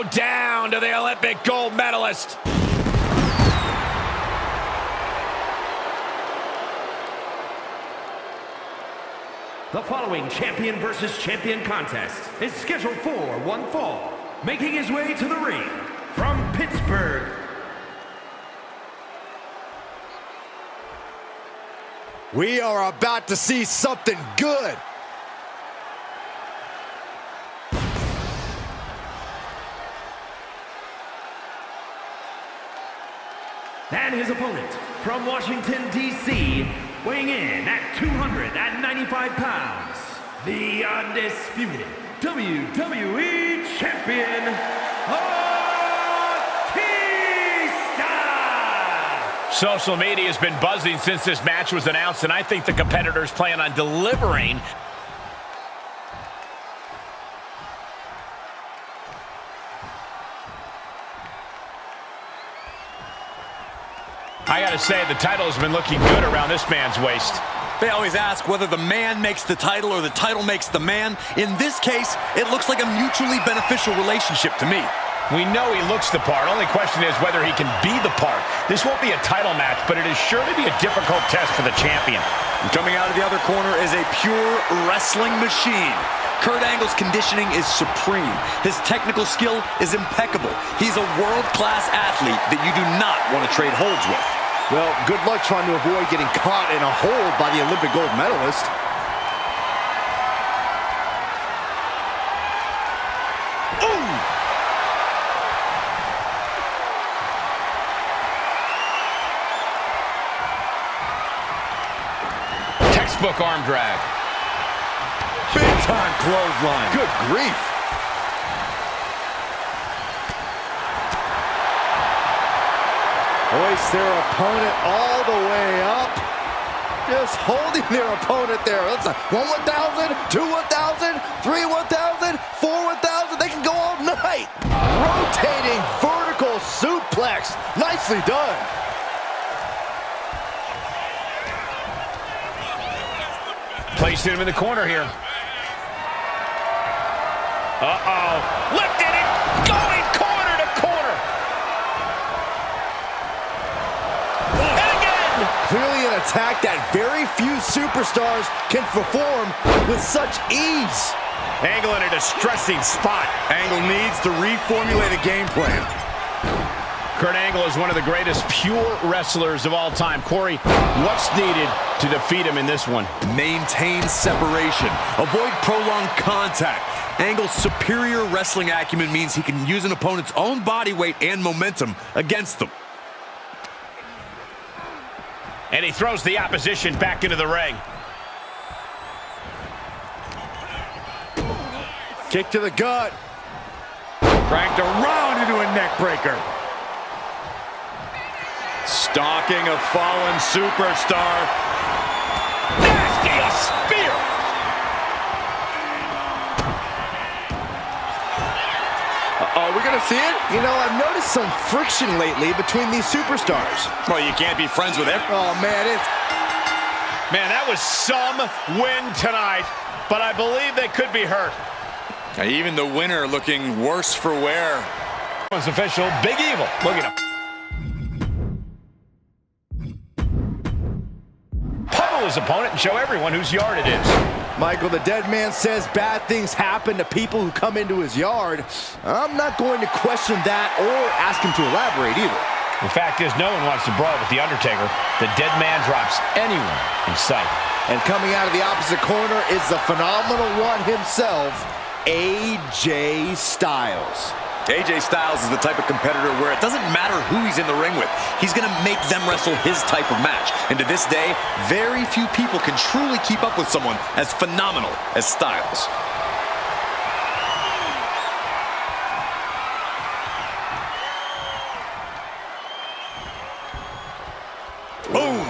bow down to the Olympic gold medalist. The following champion versus champion contest is scheduled for one fall. Making his way to the ring from Pittsburgh, we are about to see something good. and his opponent from Washington, D.C., weighing in at 295 pounds, the undisputed WWE Champion, Batista! Social media has been buzzing since this match was announced, and I think the competitors plan on delivering. I gotta say, the title has been looking good around this man's waist. They always ask whether the man makes the title or the title makes the man. In this case, it looks like a mutually beneficial relationship to me. We know he looks the part. Only question is whether he can be the part. This won't be a title match, but it is sure to be a difficult test for the champion. And coming out of the other corner is a pure wrestling machine. Kurt Angle's conditioning is supreme. His technical skill is impeccable. He's a world-class athlete that you do not want to trade holds with. Well, good luck trying to avoid getting caught in a hold by the Olympic gold medalist. Ooh! Textbook arm drag. Big time clothesline. Good grief. Hoist their opponent all the way up. Just holding their opponent there. That's a 1 1,000, 2 1,000, 3 1,000, 4 1,000. They can go all night. Rotating vertical suplex. Nicely done. Placing him in the corner here. Uh-oh. Lifted it. Going corner to corner. And again. Clearly an attack that very few superstars can perform with such ease. Angle in a distressing spot. Angle needs to reformulate a game plan. Kurt Angle is one of the greatest pure wrestlers of all time. Corey, what's needed to defeat him in this one? Maintain separation. Avoid prolonged contact. Angle's superior wrestling acumen means he can use an opponent's own body weight and momentum against them. And he throws the opposition back into the ring. Kick to the gut. Cranked around into a neck breaker. Stalking a fallen superstar. Nasty, a spear. Are we going to see it? You know, I've noticed some friction lately between these superstars. Well, you can't be friends with everyone. Oh, man, Man, that was some win tonight, but I believe they could be hurt. Even the winner looking worse for wear. It's official, Big Evil. Look at him. Pummel his opponent and show everyone whose yard it is. Michael, the dead man says bad things happen to people who come into his yard. I'm not going to question that or ask him to elaborate either. The fact is, no one wants to brawl with The Undertaker. The dead man drops anyone in sight. And coming out of the opposite corner is the phenomenal one himself, AJ Styles. AJ Styles is the type of competitor where it doesn't matter who he's in the ring with. He's going to make them wrestle his type of match. And to this day, very few people can truly keep up with someone as phenomenal as Styles. Boom!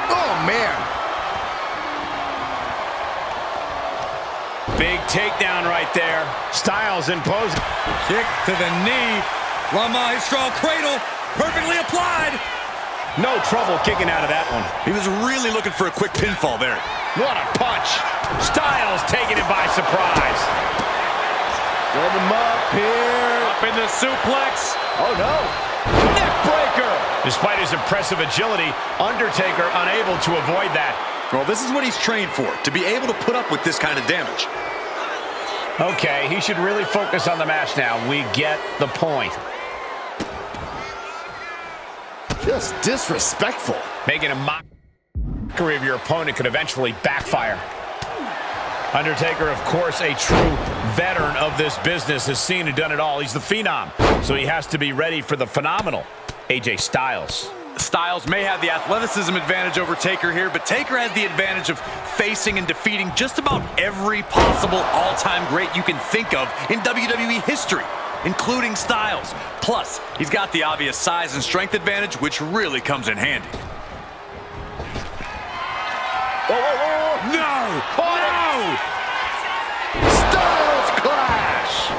Oh, man. Big takedown right there. Styles imposing. Kick to the knee. La Maestral cradle. Perfectly applied. No trouble kicking out of that one. He was really looking for a quick pinfall there. What a punch. Styles taking him by surprise. Set him up here. Up in the suplex. Oh, no. Neck breaker. Despite his impressive agility, Undertaker unable to avoid that. Well, this is what he's trained for, to be able to put up with this kind of damage. Okay, he should really focus on the match now. We get the point. Just disrespectful. Making a mockery of your opponent could eventually backfire. Undertaker, of course, a true veteran of this business, has seen and done it all. He's the Phenom, so he has to be ready for the phenomenal AJ Styles. Styles may have the athleticism advantage over Taker here, but Taker has the advantage of facing and defeating just about every possible all-time great you can think of in WWE history, including Styles. Plus, he's got the obvious size and strength advantage, which really comes in handy. Whoa, whoa, whoa. No! No! Styles Clash!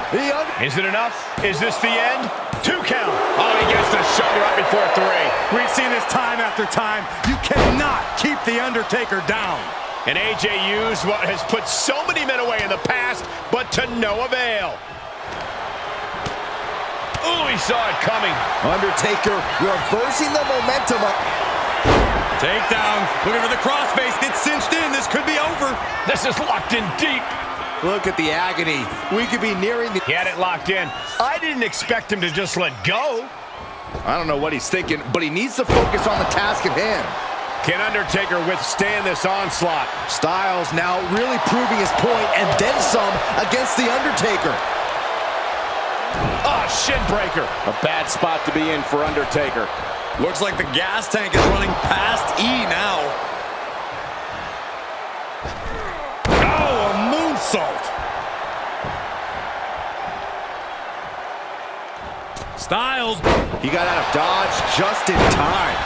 Is it enough? Is this the end? 2 count. Oh, he gets the shoulder up before 3. We've seen this time after time. You cannot keep The Undertaker down. And AJ used what has put so many men away in the past, but to no avail. Ooh, he saw it coming. Undertaker reversing the momentum up. Takedown. Looking for the crossface. Gets cinched in. This could be over. This is locked in deep. Look at the agony. We could be nearing the... He had it locked in. I didn't expect him to just let go. I don't know what he's thinking, but he needs to focus on the task at hand. Can Undertaker withstand this onslaught? Styles now really proving his point and then some against The Undertaker. Oh, shin breaker. A bad spot to be in for Undertaker. Looks like the gas tank is running past E now. Oh, a moonsault. Styles. He got out of dodge just in time.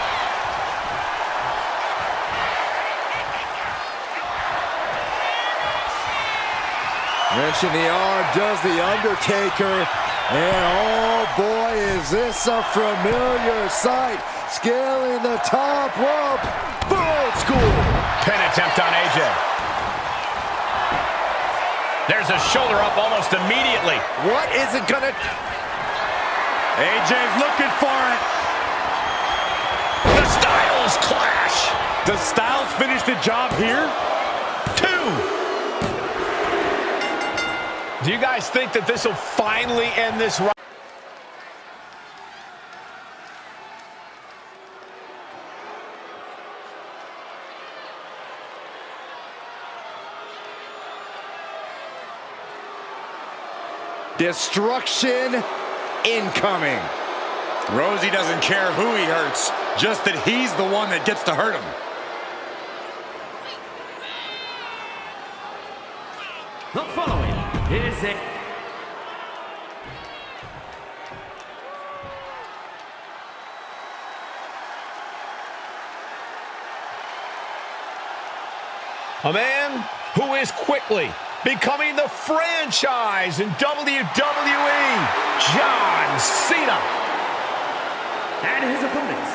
Wrenching the arm does The Undertaker. And oh boy, is this a familiar sight. Scaling the top rope. Old school. Pin attempt on AJ. There's a shoulder up almost immediately. What is it gonna... AJ's looking for it. The Styles Clash. Does Styles finish the job here? 2. Do you guys think that this will finally end this run? Destruction incoming. Rosie doesn't care who he hurts, just that he's the one that gets to hurt him. The following is a... A man who is quickly becoming the franchise in WWE, John Cena. And his opponents,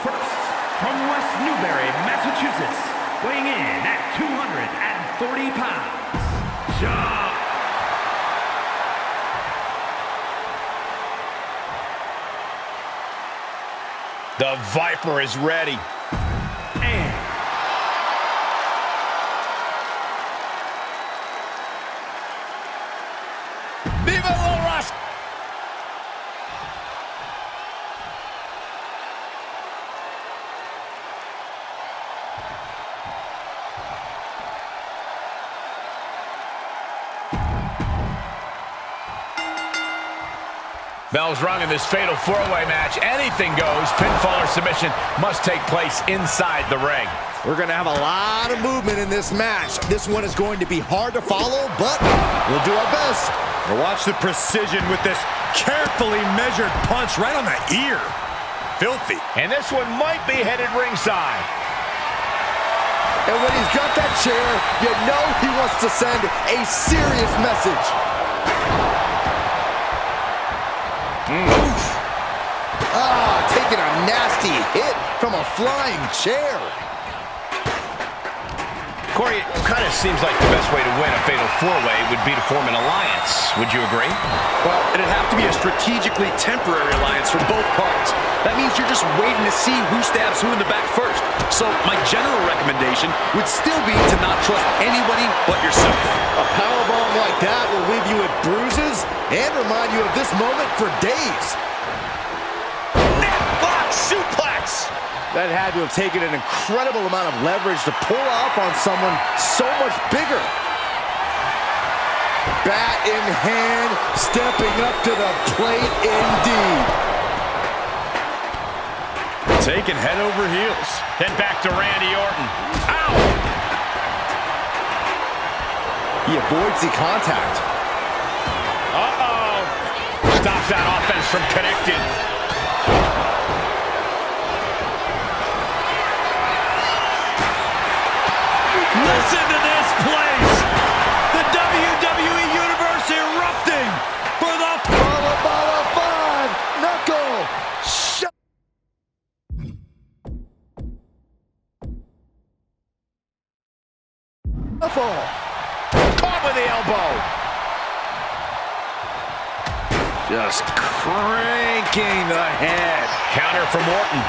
first, from West Newbury, Massachusetts, weighing in at 240 pounds, John. The Viper is ready. And Viva la Raza! Bells rung in this fatal four-way match. Anything goes. Pinfall or submission must take place inside the ring. We're going to have a lot of movement in this match. This one is going to be hard to follow, but we'll do our best. Well, watch the precision with this carefully measured punch right on the ear. Filthy. And this one might be headed ringside. And when he's got that chair, you know he wants to send a serious message. Taking a nasty hit from a flying chair. Corey, it kind of seems like the best way to win a fatal four-way would be to form an alliance. Would you agree? Well, it'd have to be a strategically temporary alliance from both parts. That means you're just waiting to see who stabs who in the back first. So my general recommendation would still be to not trust anybody but yourself. A powerbomb like that will leave you with bruises and remind you of this moment for days. Neckblock suplex! That had to have taken an incredible amount of leverage to pull off on someone so much bigger. Bat in hand, stepping up to the plate indeed. Taken head over heels. Then back to Randy Orton. Ow! He avoids the contact. Uh-oh! Stops that offense from connecting. Listen to this place! The WWE Universe erupting for the Bala 5 knuckle shot. Caught with the elbow. Just cranking the head. Counter from Orton.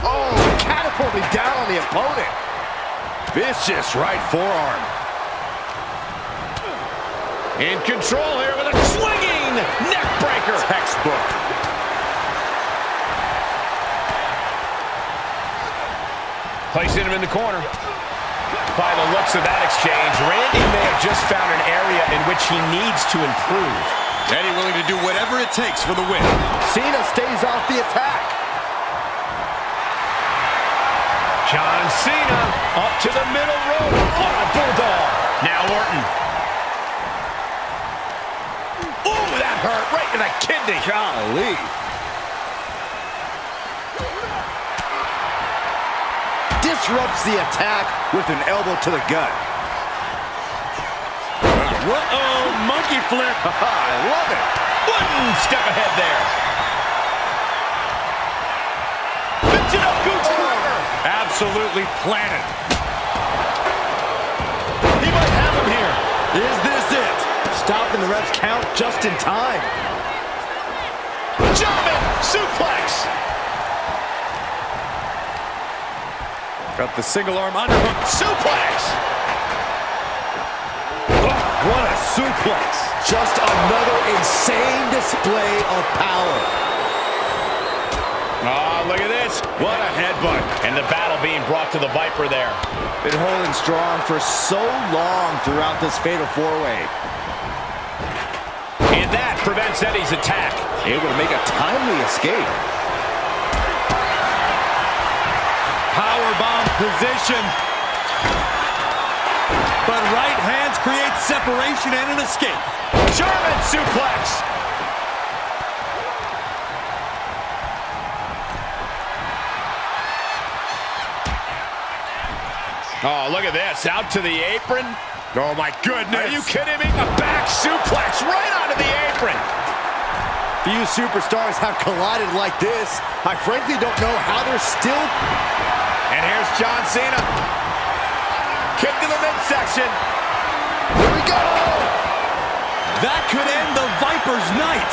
Oh, catapulting down on the opponent. Vicious right forearm. In control here with a swinging neck breaker. Textbook. Placing him in the corner. By the looks of that exchange, Randy may have just found an area in which he needs to improve. Eddie willing to do whatever it takes for the win. Cena stays off the attack. John Cena up to the middle rope. What a bulldog. Now Orton. Ooh, that hurt right in the kidney. Golly. Disrupts the attack with an elbow to the gut. uh-oh, monkey flip. I love it. One step ahead there. Michinoku driver. Absolutely planted. He might have him here. Is this it? Stopping the ref's count just in time. German suplex. Got the single arm underhook. Suplex. What a suplex. Just another insane display of power. Oh, look at this. What a headbutt. And the battle being brought to the Viper there. Been holding strong for so long throughout this fatal four-way. And that prevents Eddie's attack. Able to make a timely escape. Powerbomb position. But right hands create separation and an escape. German suplex. Oh, look at this. Out to the apron. Oh, my goodness. Are you kidding me? A back suplex right onto the apron. Few superstars have collided like this. I frankly don't know how they're still... And here's John Cena. Kick to the midsection. Here we go! That could end the Viper's night.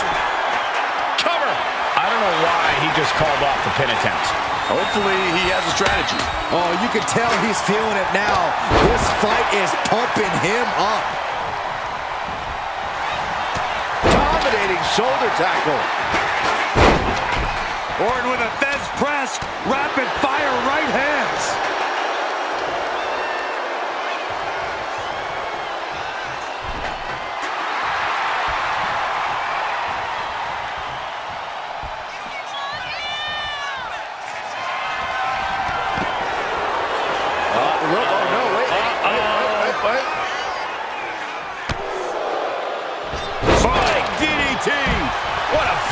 Cover. I don't know why he just called off the pin attempt. Hopefully he has a strategy. Oh, you can tell he's feeling it now. This fight is pumping him up. Dominating shoulder tackle. Orton with a Fez press. Rapid fire right hands.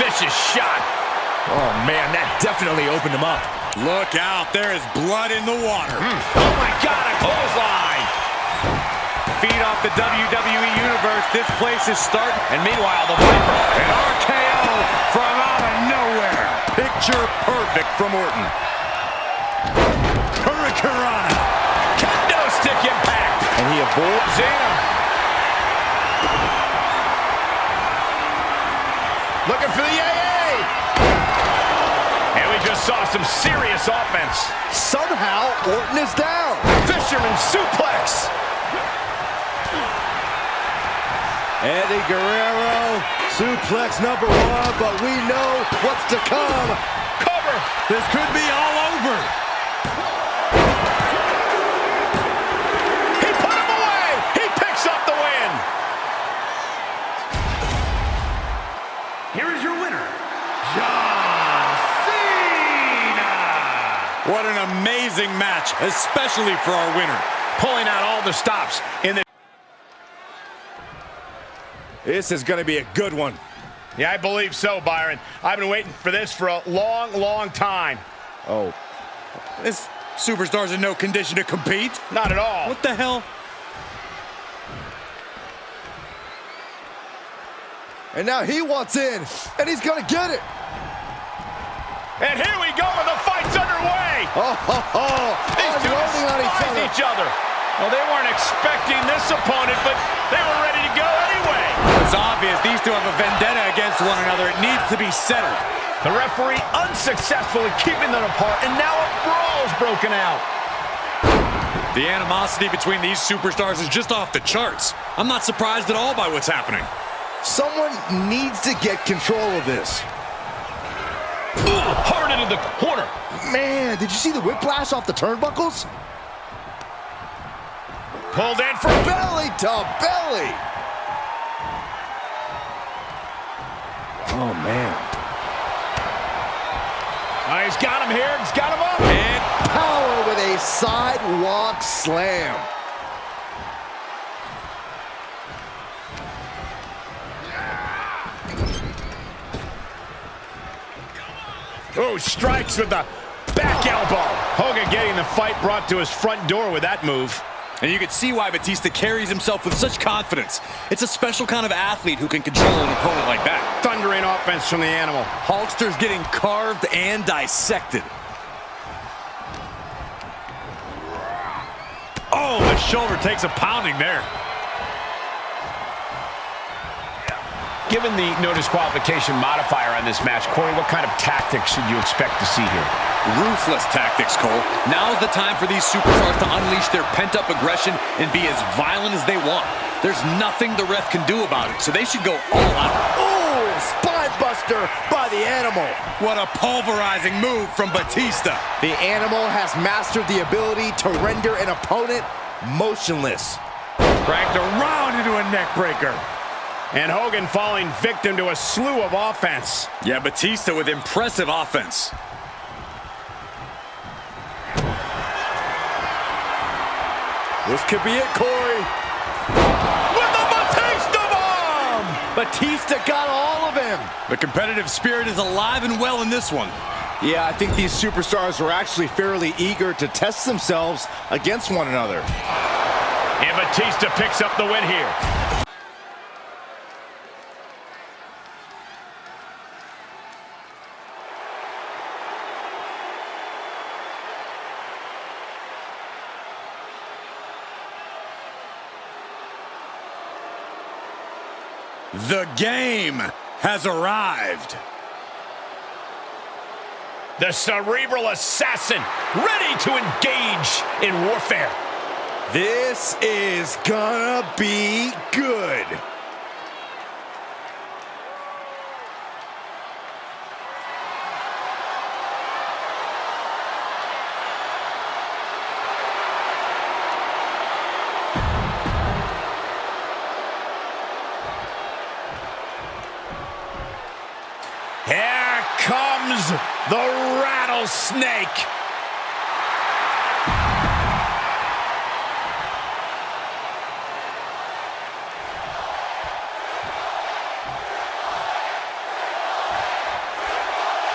Vicious shot. Oh, man, that definitely opened him up. Look out. There is blood in the water. Oh, my God, a clothesline. Feed off the WWE Universe. This place is starting. And meanwhile, the Viper An RKO from out of nowhere. Picture perfect from Orton. Hurricanrana. Kendo stick impact. And he avoids Zena. Looking for the AA. And we just saw some serious offense. Somehow, Orton is down. Fisherman suplex. Eddie Guerrero, suplex number 1, but we know what's to come. Cover. This could be all over. He put him away. He picks up the win. Here is your winner, John Cena! What an amazing match, especially for our winner. Pulling out all the stops in the... This is going to be a good one. Yeah, I believe so, Byron. I've been waiting for this for a long, long time. Oh, This superstar's in no condition to compete. Not at all. What the hell? and now he wants in, and he's gonna get it. And here we go, and the fight's underway. These two unloading on despise each other. Well, they weren't expecting this opponent, but they were ready to go anyway. It's obvious these two have a vendetta against one another. It needs to be settled. The referee unsuccessful in keeping them apart, and now a brawl's broken out. The animosity between these superstars is just off the charts. I'm not surprised at all by what's happening. Someone needs to get control of this. Hard into the corner. Man, did you see the whiplash off the turnbuckles? Pulled in for... Belly to belly. Oh, man. He's got him here. He's got him up. And Power with a sidewalk slam. Oh, strikes with the back elbow. Hogan getting the fight brought to his front door with that move. And you can see why Batista carries himself with such confidence. It's a special kind of athlete who can control an opponent like that. Thundering offense from the animal. Hulkster's getting carved and dissected. oh, the shoulder takes a pounding there. Given the no disqualification modifier on this match, Corey, what kind of tactics should you expect to see here? Ruthless tactics, Cole. Now's the time for these superstars to unleash their pent-up aggression and be as violent as they want. There's nothing the ref can do about it, so they should go all out. Oh, spine buster by the animal. What a pulverizing move from Batista. The animal has mastered the ability to render an opponent motionless. Cranked around into a neck breaker. And Hogan falling victim to a slew of offense. Yeah, Batista with impressive offense. This could be it, Corey. With the Batista bomb! Batista got all of him. The competitive spirit is alive and well in this one. Yeah, I think these superstars are actually fairly eager to test themselves against one another. And Batista picks up the win here. The game has arrived. The cerebral assassin ready to engage in warfare. This is gonna be good. Here comes the rattlesnake.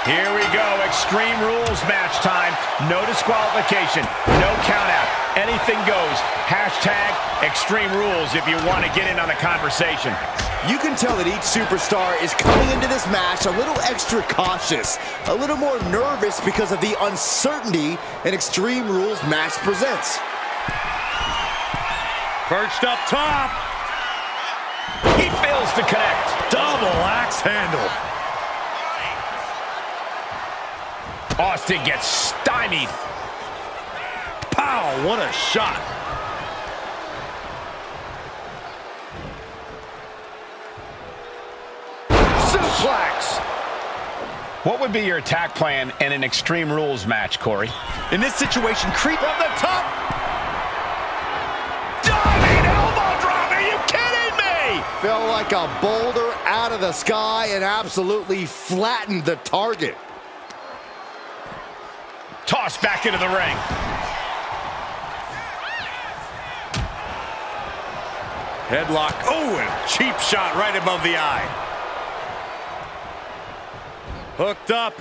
Here we go, Extreme Rules match time. No disqualification, no count out. Anything goes. Hashtag Extreme Rules if you want to get in on the conversation. You can tell that each superstar is coming into this match a little extra cautious, a little more nervous because of the uncertainty an Extreme Rules match presents. Perched up top. He fails to connect. Double axe handle. Austin gets stymied. Pow, what a shot. Suplex. What would be your attack plan in an Extreme Rules match, Corey? In this situation, creep From the top. Diving elbow drop. Are you kidding me? Fell like a boulder out of the sky and absolutely flattened the target. Tossed back into the ring. Headlock. Oh, and a cheap shot right above the eye. Hooked up.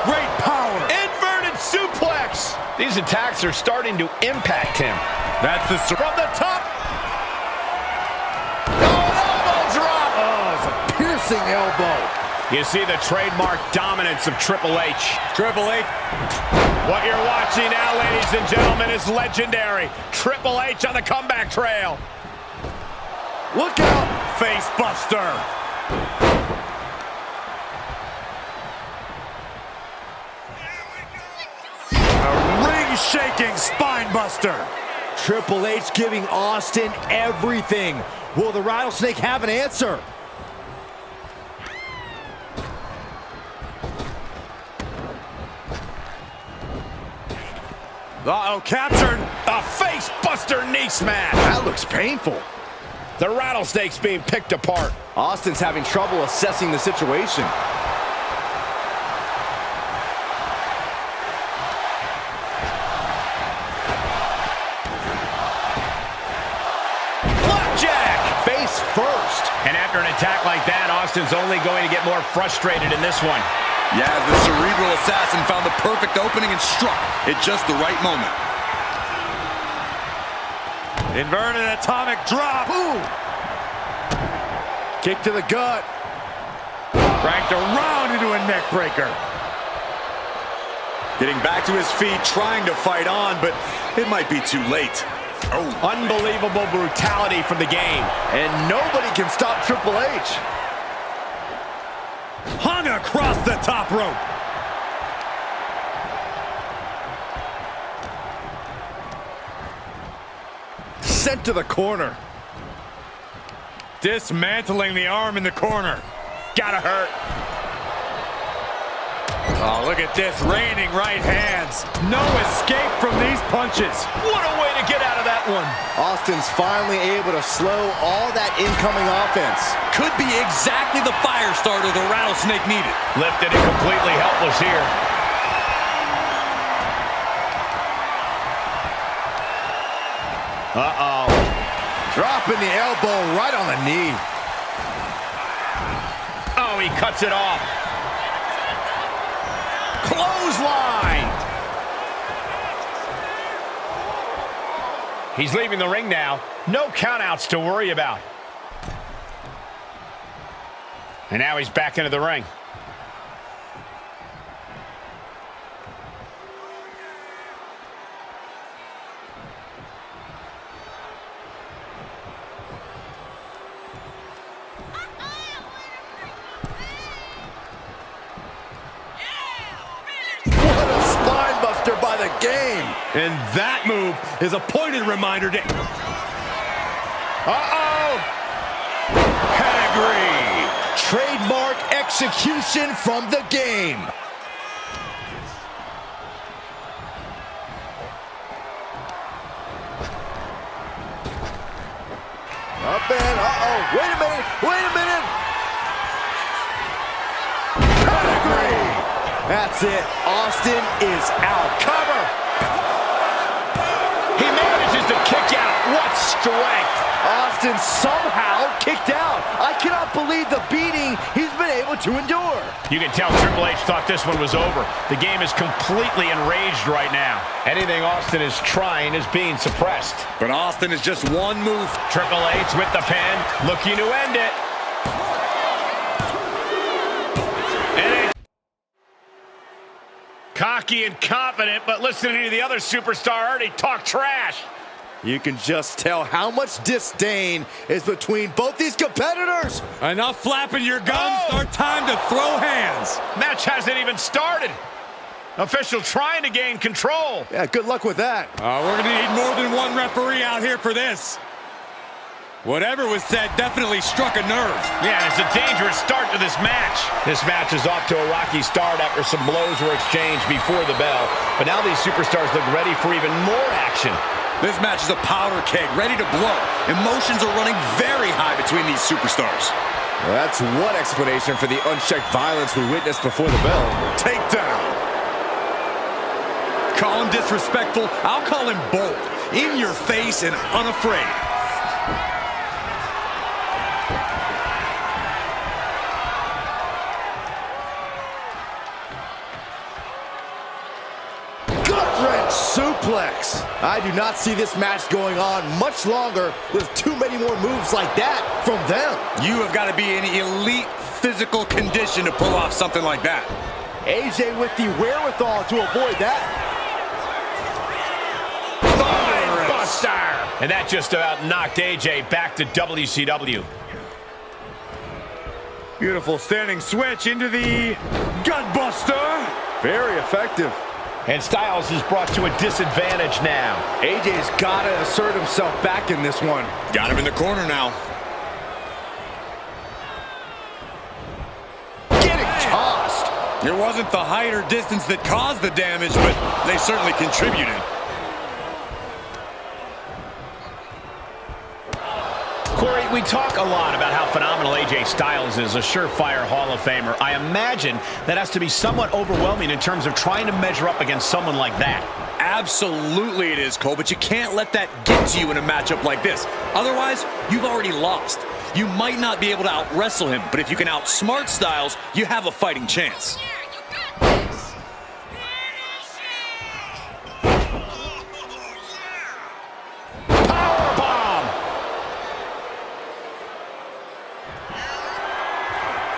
Great power. Inverted suplex. These attacks are starting to impact him. That's the From the top. Piercing elbow. You see the trademark dominance of Triple H. Triple H. What you're watching now, ladies and gentlemen, is legendary. Triple H on the comeback trail. Look out. Face buster. A ring-shaking spine buster. Triple H giving Austin everything. Will the Rattlesnake have an answer? Uh-oh, captured. A face buster knee smash. That looks painful. The Rattlesnake's being picked apart. Austin's having trouble assessing the situation. Flapjack. Face first. And after an attack like that, Austin's only going to get more frustrated in this one. Yeah, the cerebral assassin found the perfect opening and struck at just the right moment. Inverted atomic drop. Boom. Kick to the gut. Cranked around into a neck breaker. Getting back to his feet, trying to fight on, but it might be too late. Oh, unbelievable brutality from the game. And nobody can stop Triple H. Hung across the top rope. Sent to the corner. Dismantling the arm in the corner. Gotta hurt. Oh, look at this. Raining right hands. No escape from these punches. What a way to get out of that one. Austin's finally able to slow all that incoming offense. Could be exactly the fire starter the Rattlesnake needed. Lifted and completely helpless here. Uh-oh. Dropping the elbow right on the knee. Oh, he cuts it off. Clothesline. He's leaving the ring now. No countouts to worry about. And now he's back into the ring. By the game. And that move is a pointed reminder to... Uh-oh. Pedigree. Trademark execution from the game. Up and uh-oh. Wait a minute. Wait a minute. Pedigree. That's it. Austin is out. Cover. He manages to kick out. What strength! Austin somehow kicked out. I cannot believe the beating he's been able to endure. You can tell Triple H thought this one was over. The game is completely enraged right now. Anything Austin is trying is being suppressed. But Austin is just one move. Triple H with the pin, looking to end it. Cocky and confident, but listening to the other superstar already talk trash. You can just tell how much disdain is between both these competitors. Enough flapping your gums. Start time to throw hands. Match hasn't even started. Official trying to gain control. Yeah, good luck with that. We're going to need more than one referee out here for this. Whatever was said definitely struck a nerve. Yeah, it's a dangerous start to this match. This match is off to a rocky start after some blows were exchanged before the bell. But now these superstars look ready for even more action. This match is a powder keg, ready to blow. Emotions are running very high between these superstars. Well, that's one explanation for the unchecked violence we witnessed before the bell. Takedown. Call him disrespectful, I'll call him bold. In your face and unafraid. Gut-wrench suplex. I do not see this match going on much longer with too many more moves like that from them. You have got to be in elite physical condition to pull off something like that. AJ with the wherewithal to avoid that. Buster! And that just about knocked AJ back to WCW. Beautiful standing switch into the Gutbuster. Very effective. And Styles is brought to a disadvantage now. AJ's got to assert himself back in this one. Got him in the corner now. Getting tossed. It wasn't the height or distance that caused the damage, but they certainly contributed. Corey, we talk a lot about how phenomenal AJ Styles is, a surefire Hall of Famer. I imagine that has to be somewhat overwhelming in terms of trying to measure up against someone like that. Absolutely it is, Cole, but you can't let that get to you in a matchup like this. Otherwise, you've already lost. You might not be able to out-wrestle him, but if you can outsmart Styles, you have a fighting chance.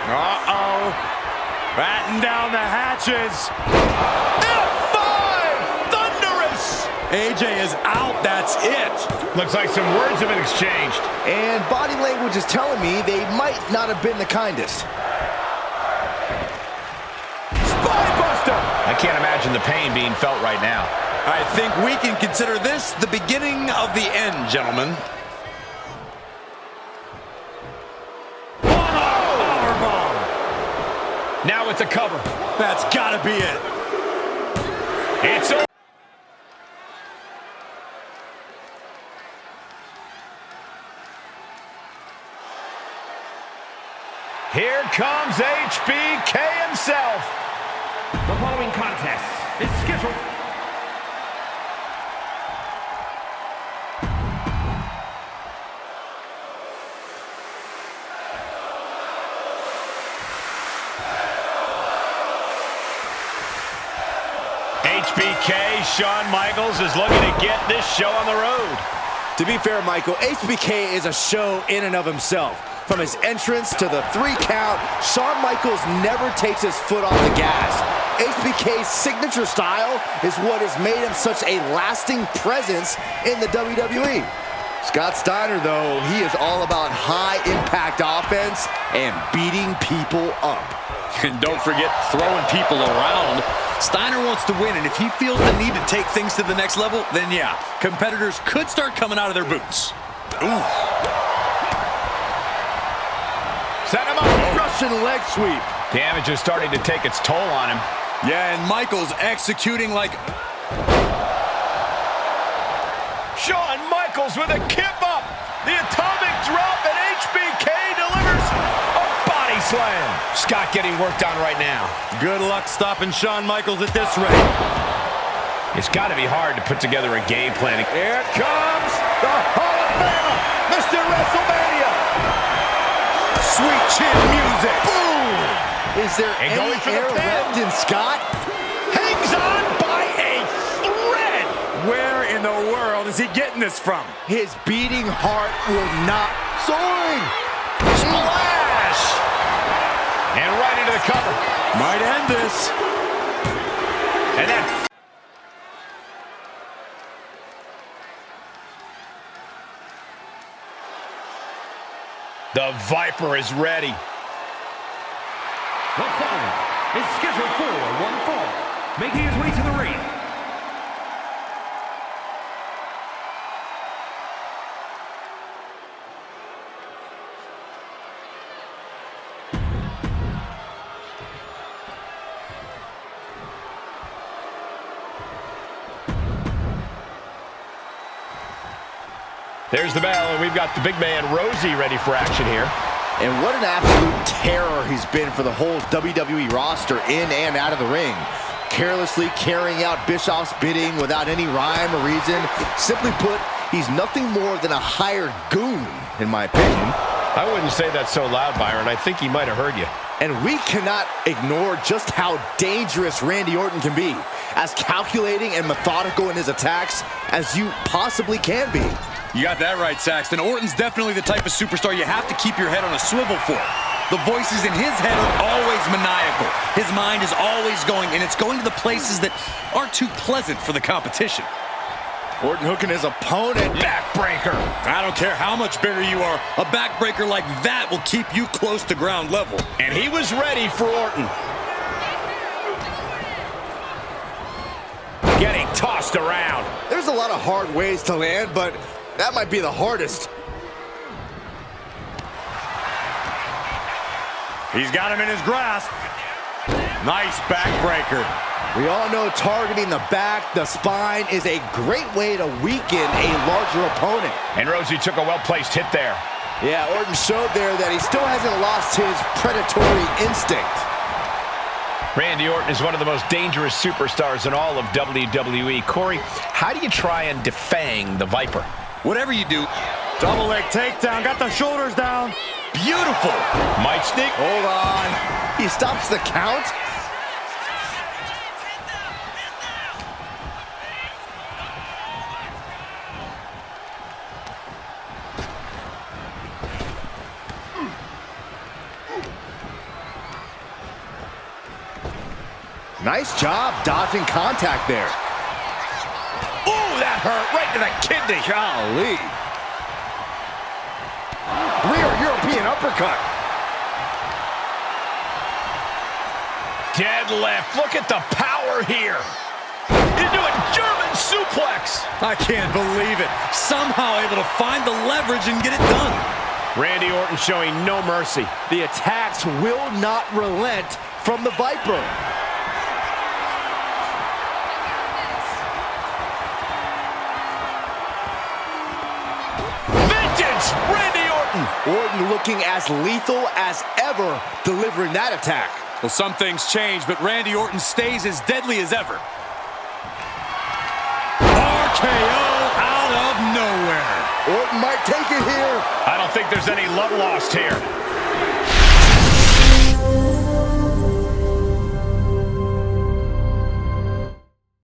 Uh-oh. Batten down the hatches. F5! Thunderous! AJ is out, that's it. Looks like some words have been exchanged. And body language is telling me they might not have been the kindest. Spinebuster! I can't imagine the pain being felt right now. I think we can consider this the beginning of the end, gentlemen. Now with the cover. That's gotta be it. It's over. Here comes HBK himself. The following contest is scheduled. HBK, Shawn Michaels is looking to get this show on the road. To be fair, Michael, HBK is a show in and of himself. From his entrance to the 3 count, Shawn Michaels never takes his foot off the gas. HBK's signature style is what has made him such a lasting presence in the WWE. Scott Steiner, though, he is all about high-impact offense and beating people up. And don't forget throwing people around. Steiner wants to win, and if he feels the need to take things to the next level, then yeah, competitors could start coming out of their boots. Ooh. Set him up. Russian leg sweep. Damage is starting to take its toll on him. Yeah, and Michaels executing like... Shawn Michaels with a kip up. The atomic drop, and HBK delivers a body slam. Scott getting worked on right now. Good luck stopping Shawn Michaels at this rate. It's got to be hard to put together a game plan. Here it comes. the Hall of Famer, Mr. WrestleMania. Sweet chin music. Boom! Is there any air left in Scott? Hangs on by a thread. Where in the world is he getting this from? His beating heart will not. Soaring! Splash! And right into the cover. Might end this. And then the Viper is ready. The following is scheduled for one fall, making his way to the ring. There's the bell, and we've got the big man, Rosie, ready for action here. And what an absolute terror he's been for the whole WWE roster in and out of the ring. Carelessly carrying out Bischoff's bidding without any rhyme or reason. Simply put, he's nothing more than a hired goon, in my opinion. I wouldn't say that so loud, Byron. I think he might have heard you. And we cannot ignore just how dangerous Randy Orton can be. As calculating and methodical in his attacks as you possibly can be. You got that right, Saxton. Orton's definitely the type of superstar you have to keep your head on a swivel for. The voices in his head are always maniacal. His mind is always going, and it's going to the places that aren't too pleasant for the competition. Orton hooking his opponent. Backbreaker. I don't care how much bigger you are, a backbreaker like that will keep you close to ground level. And he was ready for Orton. Getting tossed around. There's a lot of hard ways to land, but that might be the hardest. He's got him in his grasp. Nice backbreaker. We all know targeting the back, the spine is a great way to weaken a larger opponent. And Rosie took a well-placed hit there. Yeah, Orton showed there that he still hasn't lost his predatory instinct. Randy Orton is one of the most dangerous superstars in all of WWE. Corey, how do you try and defang the Viper? Whatever you do, double leg takedown, got the shoulders down. Beautiful. Might sneak. Hold on. He stops the count. Nice job dodging contact there. Ooh, that hurt right to the kidney. Golly. Rear European uppercut. Deadlift. Look at the power here. Into a German suplex. I can't believe it. Somehow able to find the leverage and get it done. Randy Orton showing no mercy. The attacks will not relent from the Viper. Randy Orton. Orton looking as lethal as ever delivering that attack. Well, some things change, but Randy Orton stays as deadly as ever. RKO out of nowhere. Orton might take it here. I don't think there's any love lost here.